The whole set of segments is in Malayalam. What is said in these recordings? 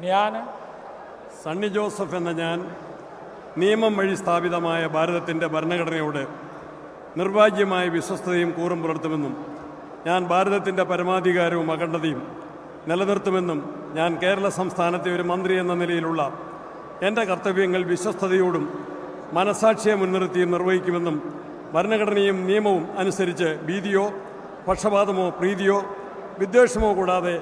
ഞാൻ സണ്ണി ജോസഫ് എന്ന ഞാൻ നിയമം വഴി സ്ഥാപിതമായ ഭാരതത്തിൻ്റെ ഭരണഘടനയോട് നിർവാജ്യമായ വിശ്വസ്തയും കൂറും പുലർത്തുമെന്നും ഞാൻ ഭാരതത്തിൻ്റെ പരമാധികാരവും അഖണ്ഡതയും നിലനിർത്തുമെന്നും ഞാൻ കേരള സംസ്ഥാനത്തെ ഒരു മന്ത്രി എന്ന നിലയിലുള്ള എൻ്റെ കർത്തവ്യങ്ങൾ വിശ്വസ്തയോടും മനസാക്ഷിയെ മുൻനിർത്തിയും നിർവഹിക്കുമെന്നും ഭരണഘടനയും നിയമവും അനുസരിച്ച് ഭീതിയോ പക്ഷപാതമോ പ്രീതിയോ വിദ്വേഷമോ കൂടാതെ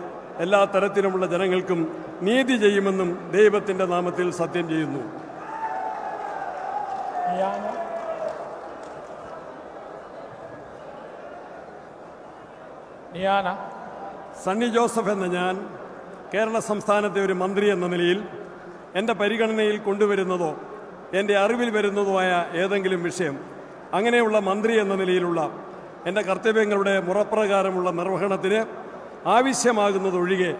എല്ലാ തരത്തിലുമുള്ള ജനങ്ങൾക്കും നീതി ചെയ്യുമെന്നും ദൈവത്തിൻ്റെ നാമത്തിൽ സത്യം ചെയ്യുന്നു. സണ്ണി ജോസഫ് എന്ന ഞാൻ കേരള സംസ്ഥാനത്തെ ഒരു മന്ത്രി എന്ന നിലയിൽ എൻ്റെ പരിഗണനയിൽ കൊണ്ടുവരുന്നതോ എൻ്റെ അറിവിൽ വരുന്നതോ ആയ ഏതെങ്കിലും വിഷയം അങ്ങനെയുള്ള മന്ത്രി എന്ന നിലയിലുള്ള എൻ്റെ കർത്തവ്യങ്ങളുടെ മുറപ്രകാരമുള്ള നിർവഹണത്തിന് ആവശ്യമാകുന്നതൊഴികെ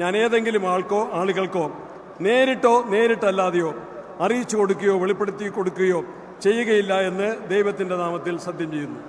ഞാൻ ഏതെങ്കിലും ആളുകൾക്കോ നേരിട്ടോ നേരിട്ടല്ലാതെയോ അറിയിച്ചു കൊടുക്കുകയോ വെളിപ്പെടുത്തി കൊടുക്കുകയോ ചെയ്യുകയില്ല എന്ന് ദൈവത്തിൻ്റെ നാമത്തിൽ സത്യം ചെയ്യുന്നു.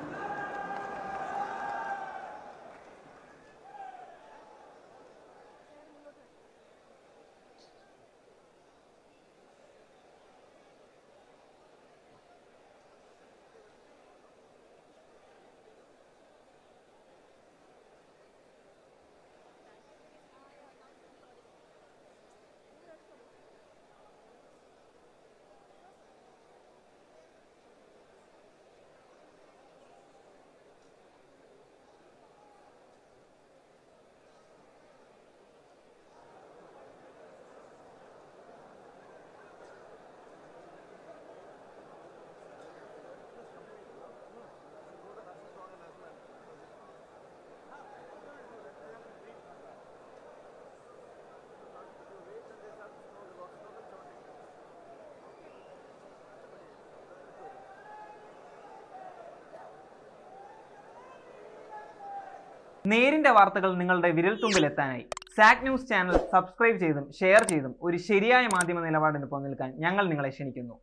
നേരിന്റെ വാർത്തകൾ നിങ്ങളുടെ വിരൽത്തുമ്പിലെത്താനായി സാക് ന്യൂസ് ചാനൽ സബ്സ്ക്രൈബ് ചെയ്തും ഷെയർ ചെയ്തും ഒരു ശരിയായ മാധ്യമ നിലപാടിന് പോകാൻ ഞങ്ങൾ നിങ്ങളെ ക്ഷണിക്കുന്നു.